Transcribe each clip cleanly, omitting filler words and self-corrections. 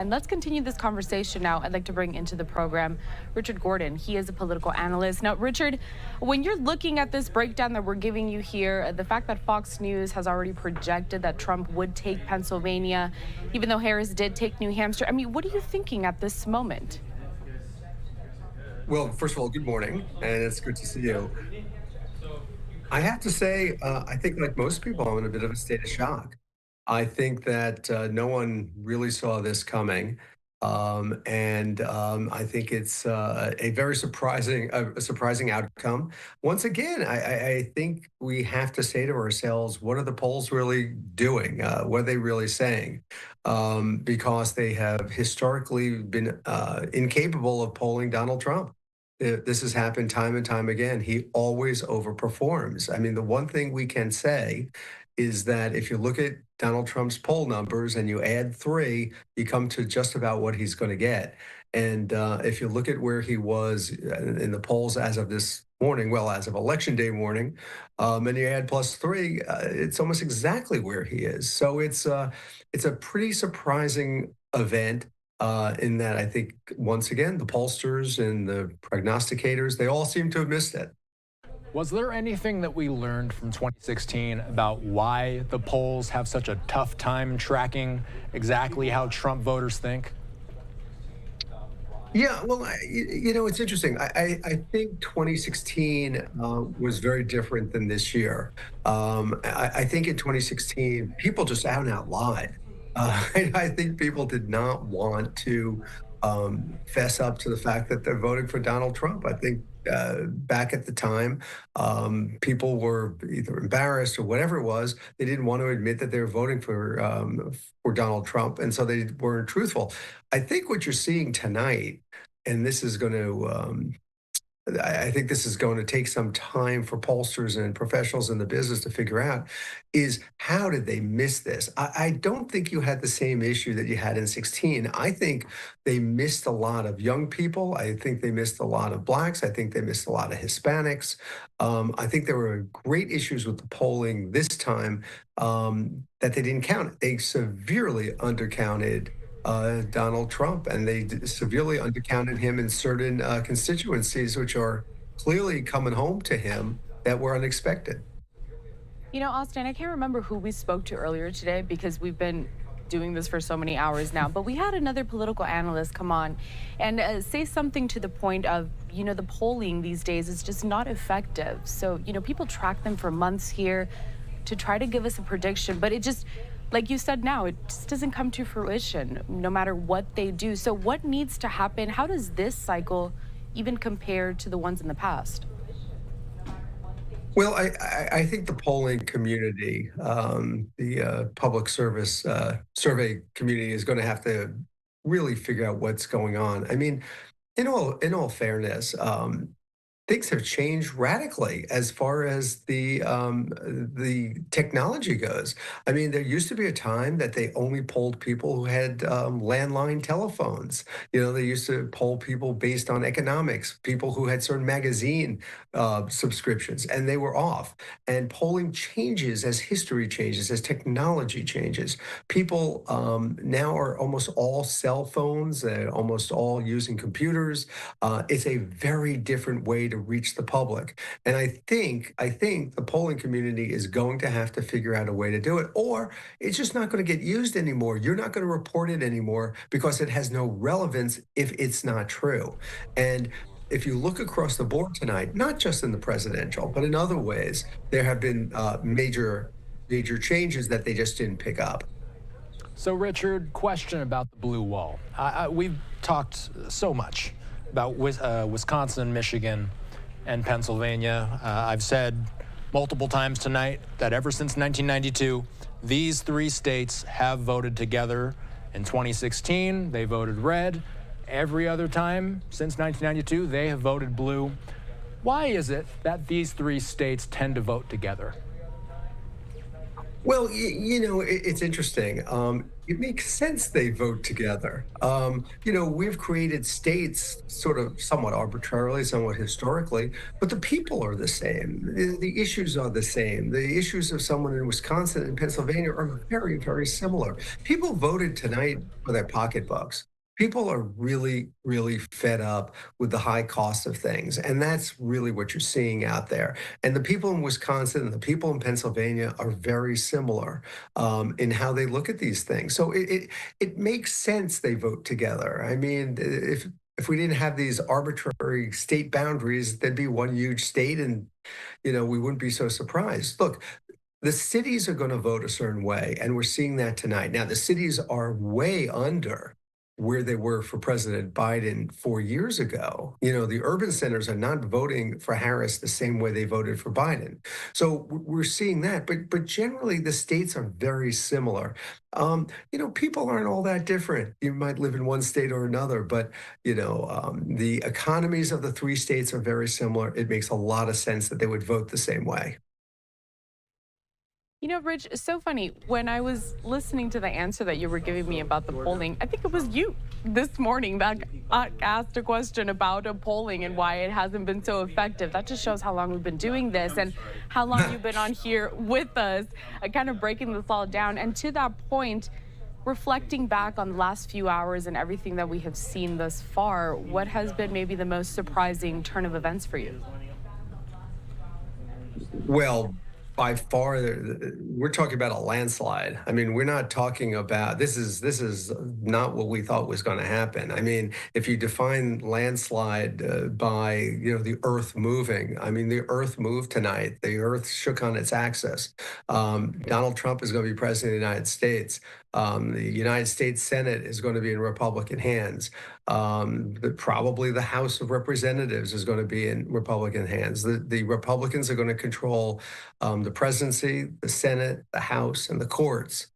And let's continue this conversation now. I'd like to bring into the program Richard Gordon. He is a political analyst. Now, Richard, when you're looking at this breakdown that we're giving you here, the fact that Fox News has already projected that Trump would take Pennsylvania, even though Harris did take New Hampshire, I mean, what are you thinking at this moment? Well, first of all, good morning, and it's good to see you. I have to say, I think like most people, I'm in a bit of a state of shock. I think that no one really saw this coming, and I think it's a very surprising outcome. Once again, I think we have to say to ourselves, what are the polls really doing? What are they really saying? Because they have historically been incapable of polling Donald Trump. This has happened time and time again. He always overperforms. I mean, the one thing we can say is that if you look at Donald Trump's poll numbers and you add three, you come to just about what he's going to get. And if you look at where he was in the polls as of this morning, well, as of Election Day morning, and you add plus three, it's almost exactly where he is. So it's a pretty surprising event. In that I think, once again, the pollsters and the prognosticators, they all seem to have missed it. Was there anything that we learned from 2016 about why the polls have such a tough time tracking exactly how Trump voters think? Yeah, well, it's interesting. I think 2016 was very different than this year. I think in 2016, people just out and out lied. I think people did not want to fess up to the fact that they're voting for Donald Trump. I think back at the time, people were either embarrassed or whatever it was. They didn't want to admit that they were voting for Donald Trump, and so they weren't truthful. I think what you're seeing tonight, and this is going to I think this is going to take some time for pollsters and professionals in the business to figure out, is how did they miss this? I don't think you had the same issue that you had in 16. I think they missed a lot of young people. I think they missed a lot of blacks. I think they missed a lot of Hispanics. I think there were great issues with the polling this time that they didn't count. They severely undercounted Donald Trump, and they severely undercounted him in certain constituencies, which are clearly coming home to him that were unexpected. You know, Austin, I can't remember who we spoke to earlier today because we've been doing this for so many hours now, but we had another political analyst come on and say something to the point of, the polling these days is just not effective. So, people track them for months here to try to give us a prediction, but it just, like you said now, it just doesn't come to fruition no matter what they do. So what needs to happen? How does this cycle even compare to the ones in the past? Well, I think the polling community, the public service survey community, is going to have to really figure out what's going on. I mean, in all fairness, things have changed radically as far as the technology goes. I mean, there used to be a time that they only polled people who had landline telephones. They used to poll people based on economics, people who had certain magazine subscriptions, and they were off. And polling changes as history changes, as technology changes. People now are almost all cell phones, almost all using computers. It's a very different way to reach the public. And I think the polling community is going to have to figure out a way to do it, or it's just not going to get used anymore. You're not going to report it anymore because it has no relevance if it's not true. And if you look across the board tonight, not just in the presidential, but in other ways, there have been major changes that they just didn't pick up. So, Richard, question about the blue wall. We've talked so much about Wisconsin, Michigan, and Pennsylvania. I've said multiple times tonight that ever since 1992, these three states have voted together. In 2016, they voted red. Every other time since 1992, they have voted blue. Why is it that these three states tend to vote together? Well, it's interesting. It makes sense they vote together. We've created states sort of somewhat arbitrarily, somewhat historically, but the people are the same. The issues are the same. The issues of someone in Wisconsin and Pennsylvania are very, very similar. People voted tonight for their pocketbooks. People are really, really fed up with the high cost of things. And that's really what you're seeing out there. And the people in Wisconsin and the people in Pennsylvania are very similar in how they look at these things. So it makes sense they vote together. I mean, if we didn't have these arbitrary state boundaries, there'd be one huge state, and we wouldn't be so surprised. Look, the cities are going to vote a certain way, and we're seeing that tonight. Now, the cities are way under where they were for President Biden 4 years ago. The urban centers are not voting for Harris the same way they voted for Biden. So we're seeing that, but generally the states are very similar. People aren't all that different. You might live in one state or another, but the economies of the three states are very similar. It makes a lot of sense that they would vote the same way. Rich, it's so funny. When I was listening to the answer that you were giving me about the polling, I think it was you this morning that asked a question about a polling and why it hasn't been so effective. That just shows how long we've been doing this and how long you've been on here with us, kind of breaking this all down. And to that point, reflecting back on the last few hours and everything that we have seen thus far, what has been maybe the most surprising turn of events for you? Well, by far, we're talking about a landslide. I mean, we're not talking about this is not what we thought was going to happen. I mean, if you define landslide by the Earth moving, I mean, the Earth moved tonight. The Earth shook on its axis. Donald Trump is going to be president of the United States. The United States Senate is going to be in Republican hands. Probably the House of Representatives is going to be in Republican hands. The Republicans are going to control the presidency, the Senate, the House, and the courts.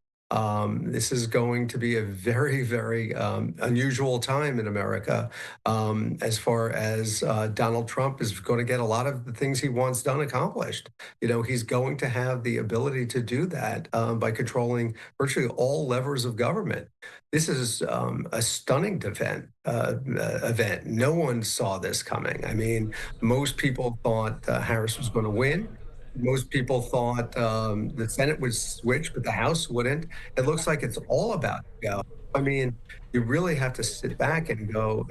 This is going to be a very, very unusual time in America as far as Donald Trump is going to get a lot of the things he wants done accomplished. He's going to have the ability to do that by controlling virtually all levers of government. This is a stunning event. No one saw this coming. I mean, most people thought Harris was going to win. Most people thought the Senate would switch, but the House wouldn't. It looks like it's all about to go. I mean, you really have to sit back and go,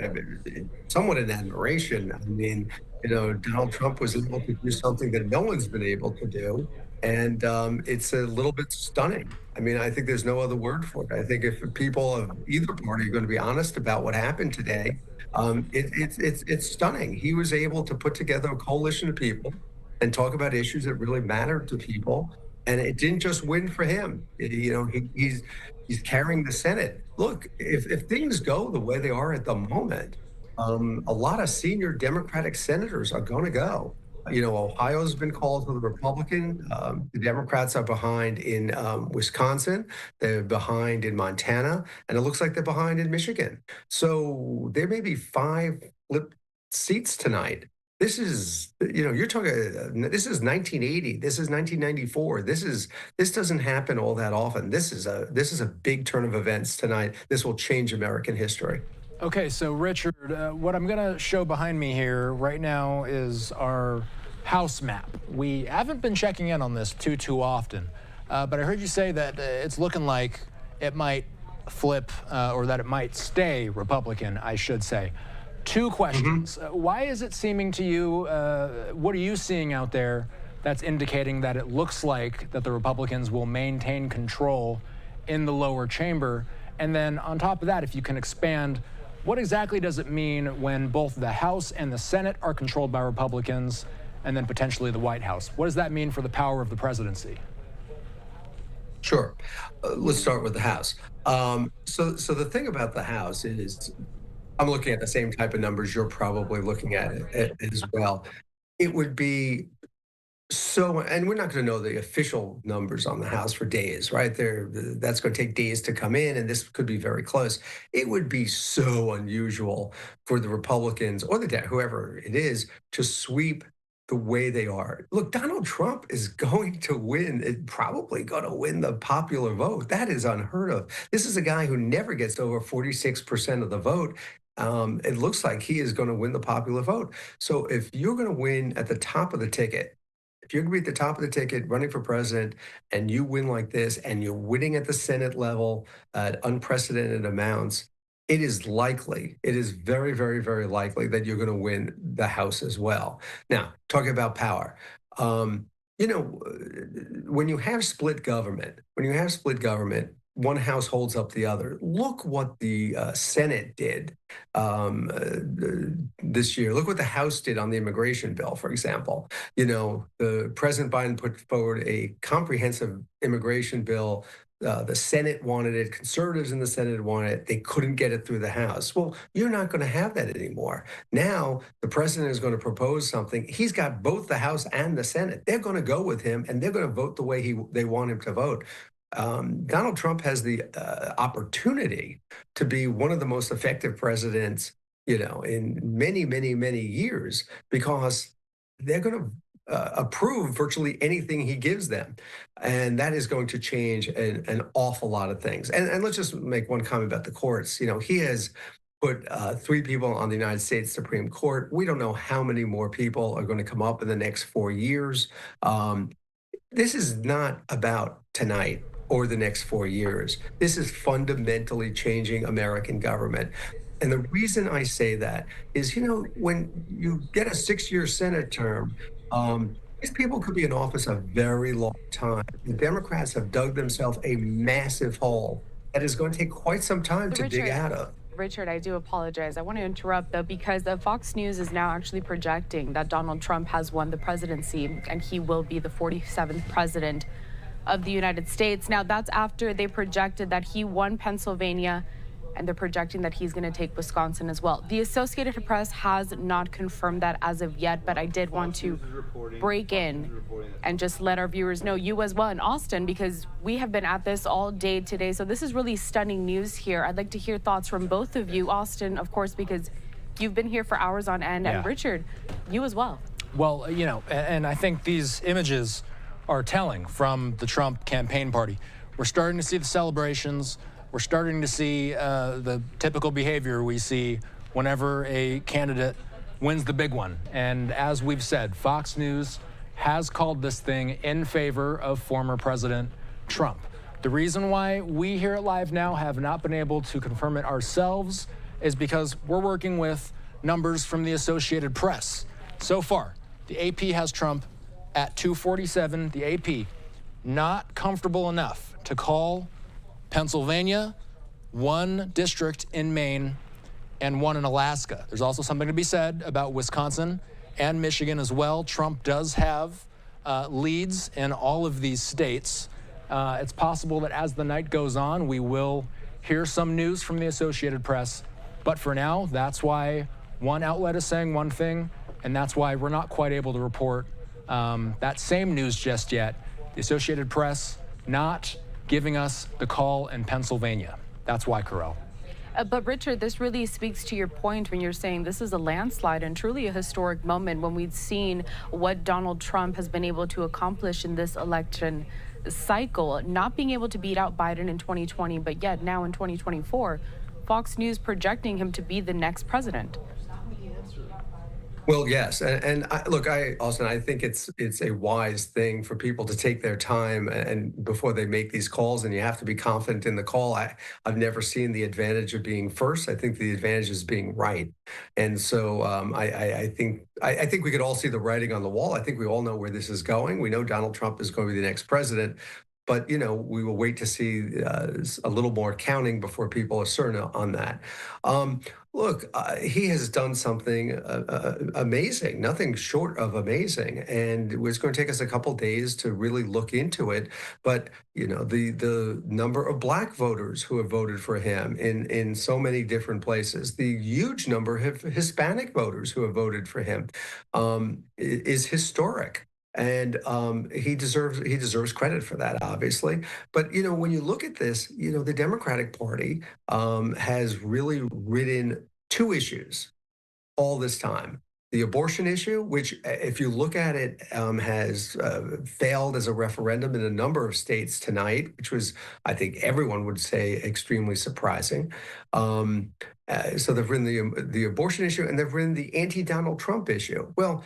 somewhat in admiration. I mean, Donald Trump was able to do something that no one's been able to do. And it's a little bit stunning. I mean, I think there's no other word for it. I think if people of either party are going to be honest about what happened today, it's stunning. He was able to put together a coalition of people and talk about issues that really matter to people. And it didn't just win for him. He's carrying the Senate. Look, if things go the way they are at the moment, a lot of senior Democratic senators are going to go. Ohio's been called to the Republican. The Democrats are behind in Wisconsin. They're behind in Montana, and it looks like they're behind in Michigan. So there may be 5 flip seats tonight. This is, you're talking, this is 1980. This is 1994. This doesn't happen all that often. This is a big turn of events tonight. This will change American history. Okay, so Richard, what I'm going to show behind me here right now is our House map. We haven't been checking in on this too often, but I heard you say that it's looking like it might flip or that it might stay Republican, I should say. 2 questions. Why is it seeming to you, what are you seeing out there that's indicating that it looks like that the Republicans will maintain control in the lower chamber? And then on top of that, if you can expand, what exactly does it mean when both the House and the Senate are controlled by Republicans and then potentially the White House? What does that mean for the power of the presidency? Sure. Let's start with the House. So the thing about the House is, I'm looking at the same type of numbers you're probably looking at as well. It would be so, and we're not going to know the official numbers on the House for days, right? That's going to take days to come in, and this could be very close. It would be so unusual for the Republicans or whoever it is to sweep the way they are. Look, Donald Trump is going to win, probably going to win the popular vote. That is unheard of. This is a guy who never gets over 46% of the vote. It looks like he is going to win the popular vote. So if you're going to win at the top of the ticket, if you're going to be at the top of the ticket running for president and you win like this and you're winning at the Senate level at unprecedented amounts, it is likely, it is very, very, very likely that you're going to win the House as well. Now, talking about power, you know, when you have split government, one house holds up the other. Look what the Senate did this year. Look what the House did on the immigration bill, for example. You know, the President Biden put forward a comprehensive immigration bill. The Senate wanted it. Conservatives in the Senate wanted it. They couldn't get it through the House. Well, you're not going to have that anymore. Now, the president is going to propose something. He's got both the House and the Senate. They're going to go with him, and they're going to vote the way they want him to vote. Donald Trump has the opportunity to be one of the most effective presidents, you know, in many, many, many years, because they're going to approve virtually anything he gives them. And that is going to change an awful lot of things. And let's just make one comment about the courts. You know, he has put 3 people on the United States Supreme Court. We don't know how many more people are going to come up in the next 4 years. This is not about tonight or the next 4 years. This is fundamentally changing American government. And the reason I say that is, you know, when you get a 6-year Senate term, these people could be in office a very long time. The Democrats have dug themselves a massive hole that is going to take quite some time to dig out of. Richard, I do apologize. I want to interrupt, though, because Fox News is now actually projecting that Donald Trump has won the presidency and he will be the 47th president of the United States. Now, that's after they projected that he won Pennsylvania, and they're projecting that he's going to take Wisconsin as well. The Associated Press has not confirmed that as of yet, but I did want to break in and just let our viewers know, you as well in Austin, because we have been at this all day today. So this is really stunning news here. I'd like to hear thoughts from both of you. Austin, of course, because you've been here for hours on end, and Richard, you as well. Well, you know, and I think these images are telling from the Trump campaign party. We're starting to see the celebrations. We're starting to see the typical behavior we see whenever a candidate wins the big one. And as we've said, Fox News has called this thing in favor of former President Trump. The reason why we here at Live Now have not been able to confirm it ourselves is because we're working with numbers from the Associated Press. So far, the AP has Trump at 247. The AP not comfortable enough to call Pennsylvania, 1 district in Maine, and 1 in Alaska. There's also something to be said about Wisconsin and Michigan as well. Trump does have leads in all of these states. It's possible that as the night goes on, we will hear some news from the Associated Press. But for now, that's why one outlet is saying one thing, and that's why we're not quite able to report that same news just yet. The Associated Press not giving us the call in Pennsylvania. That's why, Carell. But Richard, this really speaks to your point when you're saying this is a landslide and truly a historic moment when we've seen what Donald Trump has been able to accomplish in this election cycle, not being able to beat out Biden in 2020, but yet now in 2024, Fox News projecting him to be the next president. Well, yes, and look, Austin, I think it's a wise thing for people to take their time and before they make these calls, and you have to be confident in the call. I've never seen the advantage of being first. I think the advantage is being right, and so I think we could all see the writing on the wall. I think we all know where this is going. We know Donald Trump is going to be the next president. But, you know, we will wait to see a little more counting before people are certain on that. Look, he has done something amazing, nothing short of amazing. And it's going to take us a couple days to really look into it. But, you know, the number of Black voters who have voted for him in so many different places, the huge number of Hispanic voters who have voted for him is historic. And he deserves credit for that, obviously. But, you know, when you look at this, you know, the Democratic Party has really ridden 2 issues all this time. The abortion issue, which, if you look at it, has failed as a referendum in a number of states tonight, which was, I think, everyone would say extremely surprising. So they've written the abortion issue, and they've written the anti-Donald Trump issue. Well,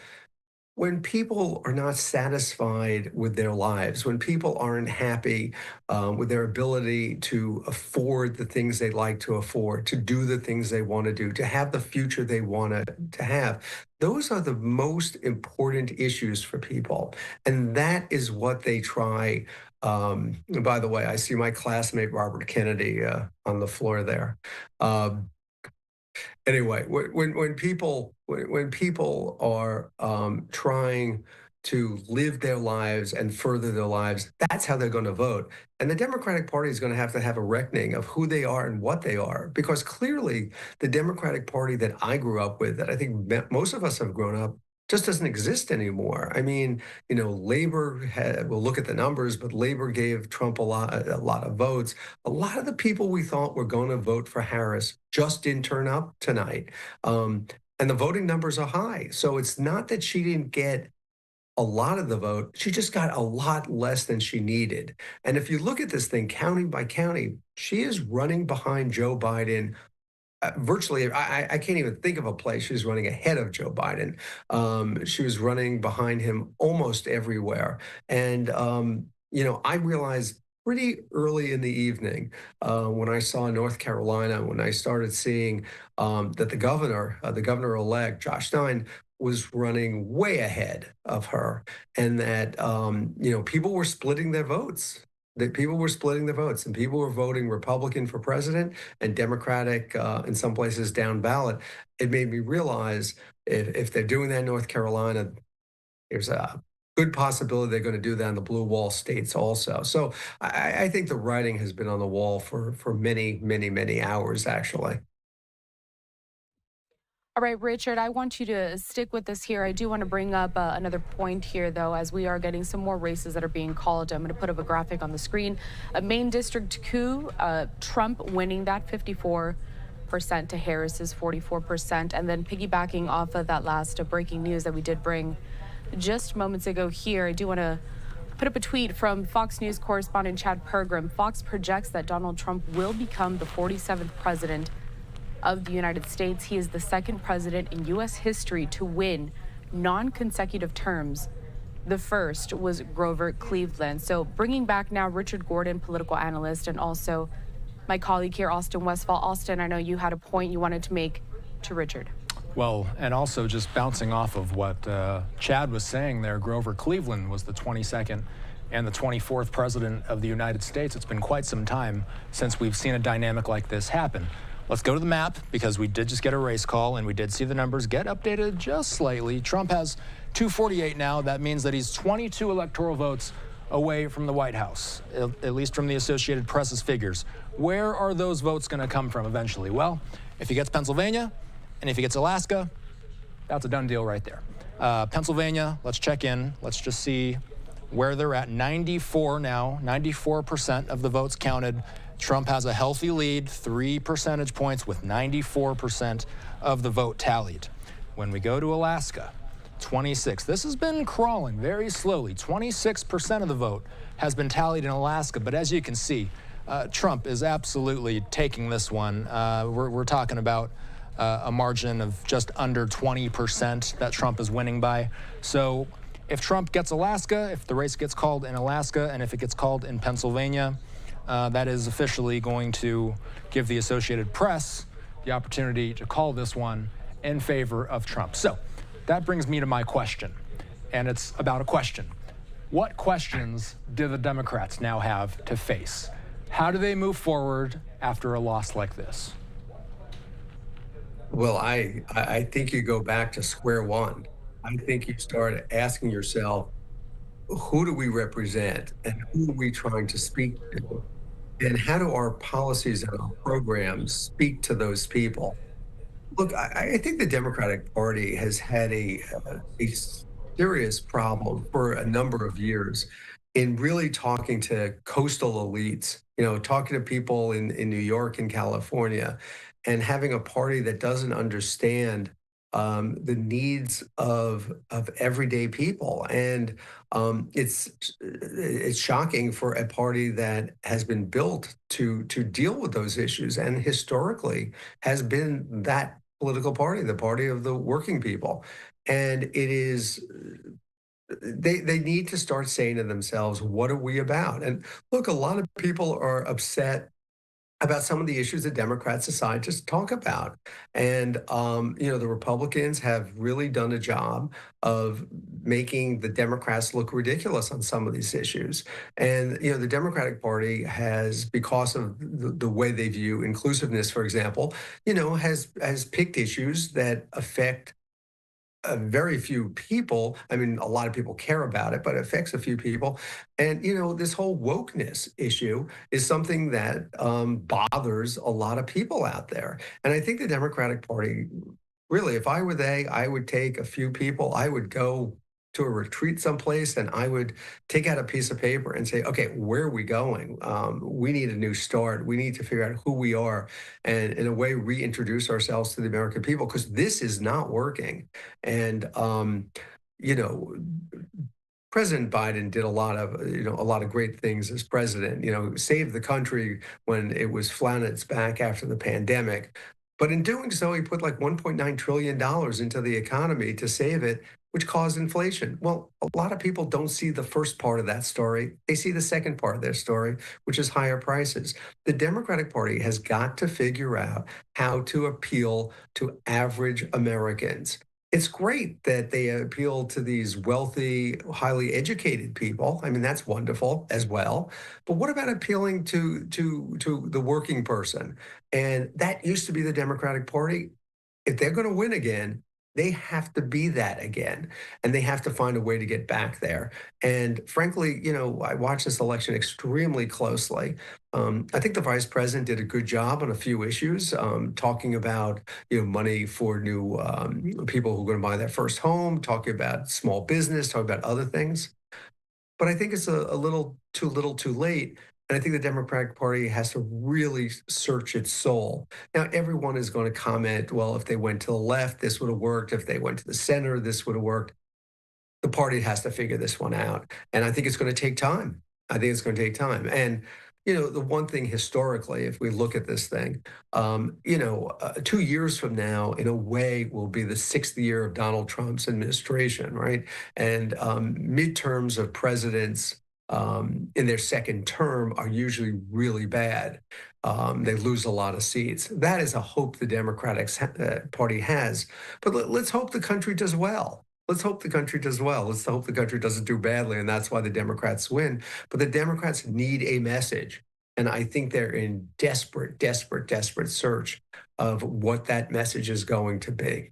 when people are not satisfied with their lives, when people aren't happy with their ability to afford the things they like to afford, to do the things they want to do, to have the future they want to have, those are the most important issues for people. And that is what they try. By the way, I see my classmate Robert Kennedy on the floor there. Um, anyway, when people are trying to live their lives and further their lives, that's how they're going to vote. And the Democratic Party is going to have a reckoning of who they are and what they are, because clearly the Democratic Party that I grew up with, that I think most of us have grown up, just doesn't exist anymore. I mean, Labor we'll look at the numbers, but Labor gave Trump a lot of votes. A lot of the people we thought were going to vote for Harris just didn't turn up tonight. And the voting numbers are high. So it's not that she didn't get a lot of the vote, she just got a lot less than she needed. And if you look at this thing county by county, she is running behind Joe Biden. Virtually, I can't even think of a place she's running ahead of Joe Biden. She was running behind him almost everywhere. And, I realized pretty early in the evening when I saw North Carolina, when I started seeing that the governor-elect, Josh Stein, was running way ahead of her, and that, people were splitting their votes. That people were splitting their votes, and people were voting Republican for president and Democratic in some places down ballot. It made me realize if they're doing that in North Carolina, there's a good possibility they're going to do that in the blue wall states also. So I think the writing has been on the wall for many, many, many hours, actually. All right, Richard, I want you to stick with us here. I do want to bring up another point here, though, as we are getting some more races that are being called. I'm going to put up a graphic on the screen. A Maine district coup, Trump winning that 54% to Harris's 44%. And then piggybacking off of that last breaking news that we did bring just moments ago here, I do want to put up a tweet from Fox News correspondent Chad Pergram. Fox projects that Donald Trump will become the 47th president of the United States. He is the second president in U.S. history to win non-consecutive terms. The first was Grover Cleveland. So bringing back now Richard Gordon, political analyst, and also my colleague here, Austin Westfall. Austin, I know you had a point you wanted to make to Richard. Well, and also just bouncing off of what Chad was saying there, Grover Cleveland was the 22nd and the 24th president of the United States. It's been quite some time since we've seen a dynamic like this happen. Let's go to the map, because we did just get a race call and we did see the numbers get updated just slightly. Trump has 248 now. That means that he's 22 electoral votes away from the White House, at least from the Associated Press's figures. Where are those votes going to come from eventually? Well, if he gets Pennsylvania and if he gets Alaska, that's a done deal right there. Pennsylvania, let's check in. Let's just see where they're at. 94 now, 94% of the votes counted. Trump has a healthy lead, 3 percentage points, with 94% of the vote tallied. When we go to Alaska, 26. This has been crawling very slowly. 26% of the vote has been tallied in Alaska, but as you can see, Trump is absolutely taking this one. We're talking about a margin of just under 20% that Trump is winning by. So if Trump gets Alaska, if the race gets called in Alaska, and if it gets called in Pennsylvania, that is officially going to give the Associated Press the opportunity to call this one in favor of Trump. So that brings me to my question, and it's about a question. What questions do the Democrats now have to face? How do they move forward after a loss like this? Well, I think you go back to square one. I think you start asking yourself, who do we represent and who are we trying to speak to? And how do our policies and our programs speak to those people? Look, I think the Democratic Party has had a serious problem for a number of years in really talking to coastal elites, talking to people in New York and California, and having a party that doesn't understand the needs of everyday people. And it's shocking for a party that has been built to deal with those issues and historically has been that political party, the party of the working people. And it is they need to start saying to themselves, what are we about? And look, a lot of people are upset about some of the issues that Democrats decide to talk about. And, the Republicans have really done a job of making the Democrats look ridiculous on some of these issues. And, the Democratic Party has, because of the way they view inclusiveness, for example, has picked issues that affect very few people. I mean, a lot of people care about it, but it affects a few people. And, this whole wokeness issue is something that bothers a lot of people out there. And I think the Democratic Party, really, if I were they, I would take a few people, I would go to a retreat someplace and I would take out a piece of paper and say, okay, where are we going? We need a new start. We need to figure out who we are and, in a way, reintroduce ourselves to the American people because this is not working. And, you know, President Biden did a lot of great things as president, saved the country when it was flat on its back after the pandemic. But in doing so, he put like $1.9 trillion into the economy to save it, which caused inflation. Well, a lot of people don't see the first part of that story. They see the second part of their story, which is higher prices. The Democratic Party has got to figure out how to appeal to average Americans. It's great that they appeal to these wealthy, highly educated people. I mean, that's wonderful as well. But what about appealing to the working person? And that used to be the Democratic Party. If they're going to win again, they have to be that again, and they have to find a way to get back there. And frankly, I watched this election extremely closely. I think the vice president did a good job on a few issues, talking about money for new people who are going to buy their first home, talking about small business, talking about other things. But I think it's a little too late. And I think the Democratic Party has to really search its soul. Now, everyone is going to comment, well, if they went to the left, this would have worked. If they went to the center, this would have worked. The party has to figure this one out. And I think it's going to take time. I think it's going to take time. And, the one thing historically, if we look at this thing, 2 years from now, in a way, will be the sixth year of Donald Trump's administration, right? And midterms of presidents in their second term are usually really bad. They lose a lot of seats. That is a hope the Democratic Party has. But let's hope the country does well. Let's hope the country does well. Let's hope the country doesn't do badly, and that's why the Democrats win. But the Democrats need a message. And I think they're in desperate, desperate, desperate search of what that message is going to be.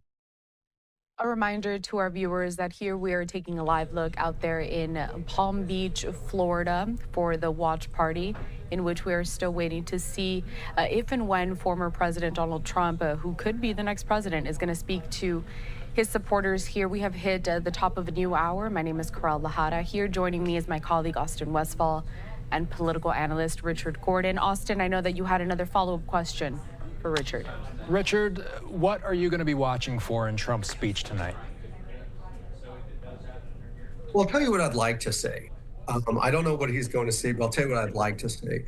A reminder to our viewers that here we are taking a live look out there in Palm Beach, Florida, for the watch party, in which we are still waiting to see if and when former President Donald Trump, who could be the next president, is going to speak to his supporters. Here we have hit the top of a new hour. My name is Corral Lahara. Here joining me is my colleague Austin Westfall and political analyst Richard Gordon. Austin, I know that you had another follow-up question for Richard. Richard, what are you going to be watching for in Trump's speech tonight? Well, I'll tell you what I'd like to see. I don't know what he's going to see, but I'll tell you what I'd like to see.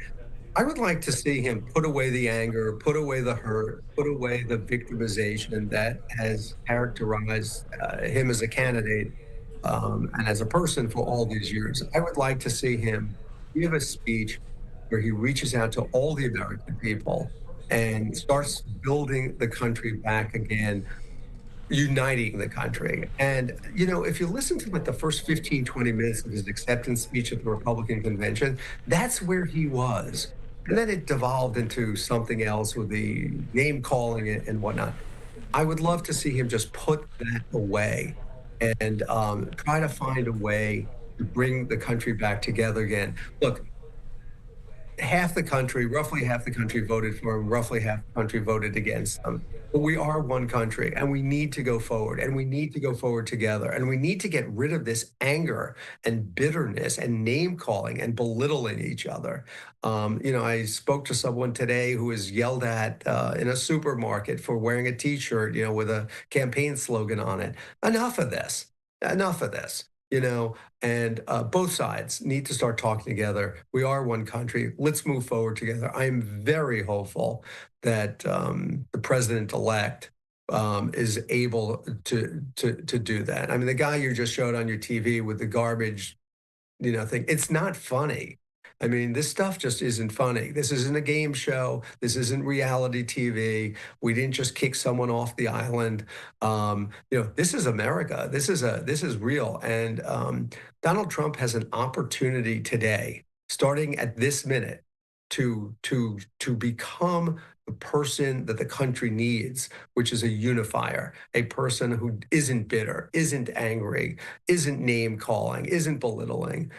I would like to see him put away the anger, put away the hurt, put away the victimization that has characterized him as a candidate and as a person for all these years. I would like to see him give a speech where he reaches out to all the American people and starts building the country back again, uniting the country. And, if you listen to like the first 15, 20 minutes of his acceptance speech at the Republican convention, that's where he was. And then it devolved into something else with the name calling it and whatnot. I would love to see him just put that away and try to find a way to bring the country back together again. Look, half the country, roughly half the country voted for him, roughly half the country voted against him. But we are one country and we need to go forward and we need to go forward together. And we need to get rid of this anger and bitterness and name calling and belittling each other. I spoke to someone today who was yelled at in a supermarket for wearing a T-shirt, with a campaign slogan on it. Enough of this. Enough of this. And both sides need to start talking together. We are one country. Let's move forward together. I'm very hopeful that the president-elect is able to do that. I mean, the guy you just showed on your TV with the garbage, thing, it's not funny. I mean, this stuff just isn't funny. This isn't a game show. This isn't reality TV. We didn't just kick someone off the island. This is America. This is real. And Donald Trump has an opportunity today, starting at this minute, to become the person that the country needs, which is a unifier, a person who isn't bitter, isn't angry, isn't name calling, isn't belittling.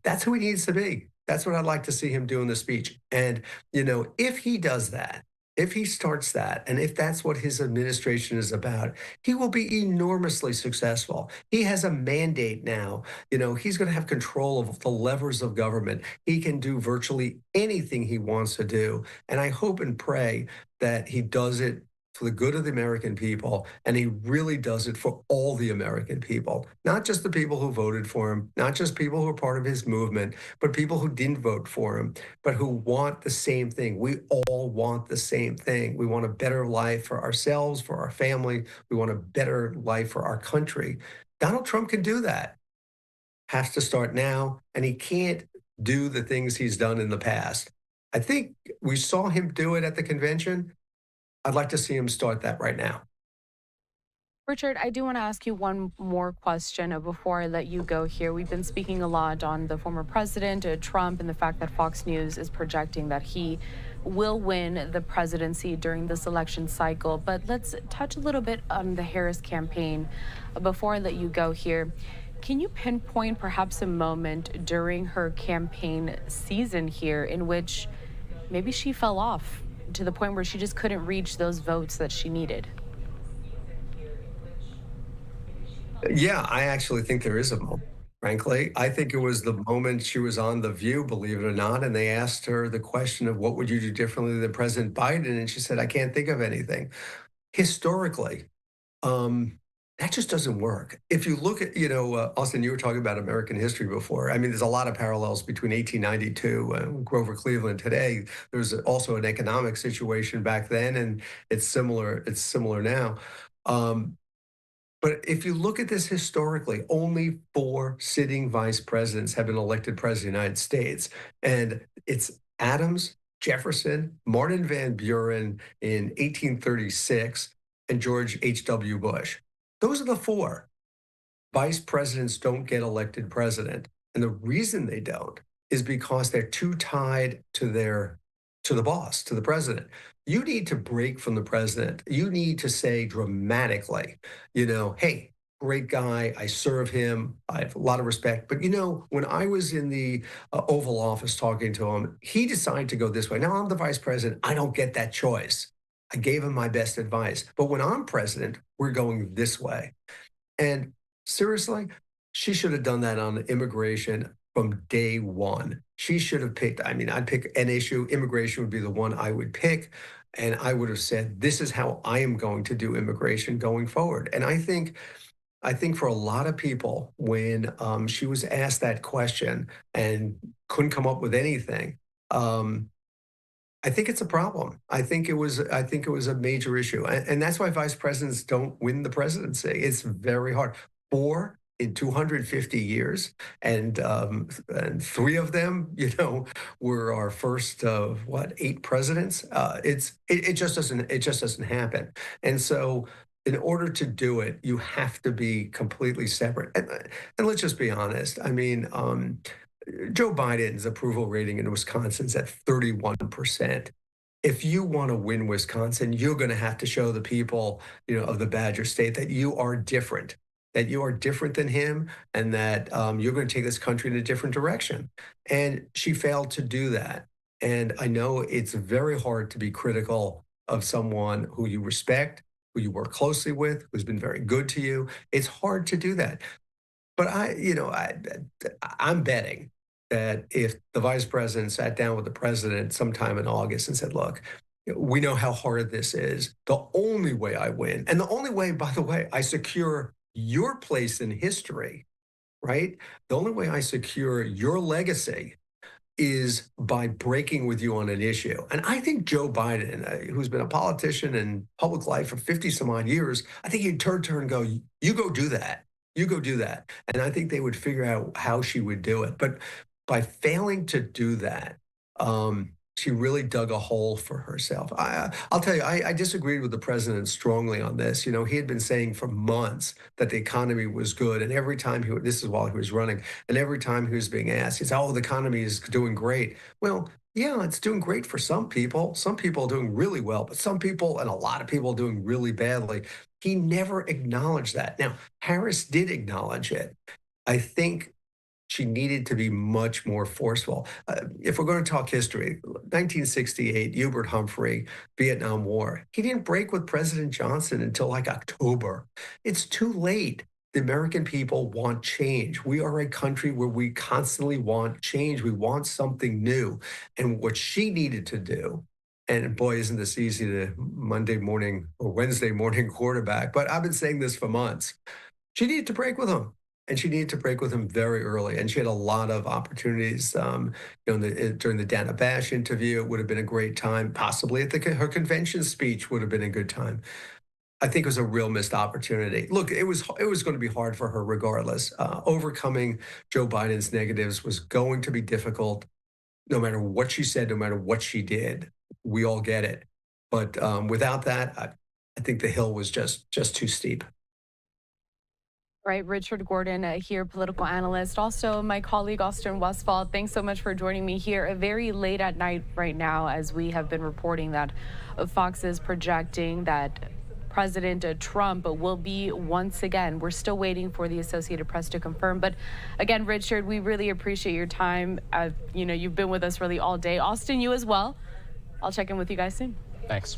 That's who he needs to be. That's what I'd like to see him do in the speech. And, if he does that, if he starts that, and if that's what his administration is about, he will be enormously successful. He has a mandate now. He's going to have control of the levers of government. He can do virtually anything he wants to do. And I hope and pray that he does it for the good of the American people, and he really does it for all the American people, not just the people who voted for him, not just people who are part of his movement, but people who didn't vote for him, but who want the same thing. We all want the same thing. We want a better life for ourselves, for our family. We want a better life for our country. Donald Trump can do that. Has to start now, and he can't do the things he's done in the past. I think we saw him do it at the convention. I'd like to see him start that right now. Richard, I do want to ask you one more question before I let you go here. We've been speaking a lot on the former president, Trump, and the fact that Fox News is projecting that he will win the presidency during this election cycle. But let's touch a little bit on the Harris campaign before I let you go here. Can you pinpoint perhaps a moment during her campaign season here in which maybe she fell off to the point where she just couldn't reach those votes that she needed? Yeah, I actually think there is a moment, frankly. I think it was the moment she was on The View, believe it or not, and they asked her the question of what would you do differently than President Biden, and she said, I can't think of anything. Historically, that just doesn't work. If you look at, Austin, you were talking about American history before. I mean, there's a lot of parallels between 1892 and Grover Cleveland today. There's also an economic situation back then, and it's similar. It's similar now. But if you look at this historically, only 4 sitting vice presidents have been elected president of the United States, and it's Adams, Jefferson, Martin Van Buren in 1836, and George H.W. Bush. Those are the 4. Vice presidents don't get elected president. And the reason they don't is because they're too tied to the boss, to the president. You need to break from the president. You need to say dramatically, hey, great guy. I serve him. I have a lot of respect. But, when I was in the Oval Office talking to him, he decided to go this way. Now I'm the vice president. I don't get that choice. I gave him my best advice. But when I'm president, we're going this way. And seriously, she should have done that on immigration from day one. She should have picked, I'd pick an issue. Immigration would be the one I would pick. And I would have said, this is how I am going to do immigration going forward. And I think for a lot of people, when she was asked that question and couldn't come up with anything, I think it's a problem. I think it was a major issue. And that's why vice presidents don't win the presidency. It's very hard. 4 in 250 years. And 3 of them, were our first, 8 presidents. It just doesn't happen. And so in order to do it, you have to be completely separate. And let's just be honest. Joe Biden's approval rating in Wisconsin is at 31%. If you want to win Wisconsin, you're going to have to show the people, of the Badger State that you are different than him, and that you're going to take this country in a different direction. And she failed to do that. And I know it's very hard to be critical of someone who you respect, who you work closely with, who's been very good to you. It's hard to do that. But I'm betting that if the vice president sat down with the president sometime in August and said, look, we know how hard this is. The only way I win, and the only way, by the way, I secure your place in history, right? The only way I secure your legacy is by breaking with you on an issue. And I think Joe Biden, who's been a politician in public life for 50 some odd years, I think he'd turn to her and go, you go do that. You go do that. And I think they would figure out how she would do it. But by failing to do that, she really dug a hole for herself. I'll tell you, I disagreed with the president strongly on this. You know, he had been saying for months that the economy was good. And every time this is while he was running, and every time he was being asked, he said, oh, the economy is doing great. Well, yeah, it's doing great for some people. Some people are doing really well, but some people and a lot of people are doing really badly. He never acknowledged that. Now, Harris did acknowledge it. I think she needed to be much more forceful. If we're going to talk history, 1968, Hubert Humphrey, Vietnam War, he didn't break with President Johnson until like October. It's too late. The American people want change. We are a country where we constantly want change. We want something new. And what she needed to do, and boy, isn't this easy to Monday morning or Wednesday morning quarterback, but I've been saying this for months. She needed to break with him. And she needed to break with him very early. And she had a lot of opportunities. During the Dana Bash interview, it would have been a great time. Possibly at her convention speech would have been a good time. I think it was a real missed opportunity. Look, it was going to be hard for her regardless. Overcoming Joe Biden's negatives was going to be difficult, no matter what she said, no matter what she did. We all get it. But without that, I think the hill was just too steep. Right, Richard Gordon here, political analyst. Also, my colleague Austin Westfall. Thanks so much for joining me here very late at night right now, as we have been reporting that Fox is projecting that President Trump will be once again. We're still waiting for the Associated Press to confirm. But again, Richard, we really appreciate your time. You've been with us really all day. Austin, you as well. I'll check in with you guys soon. Thanks.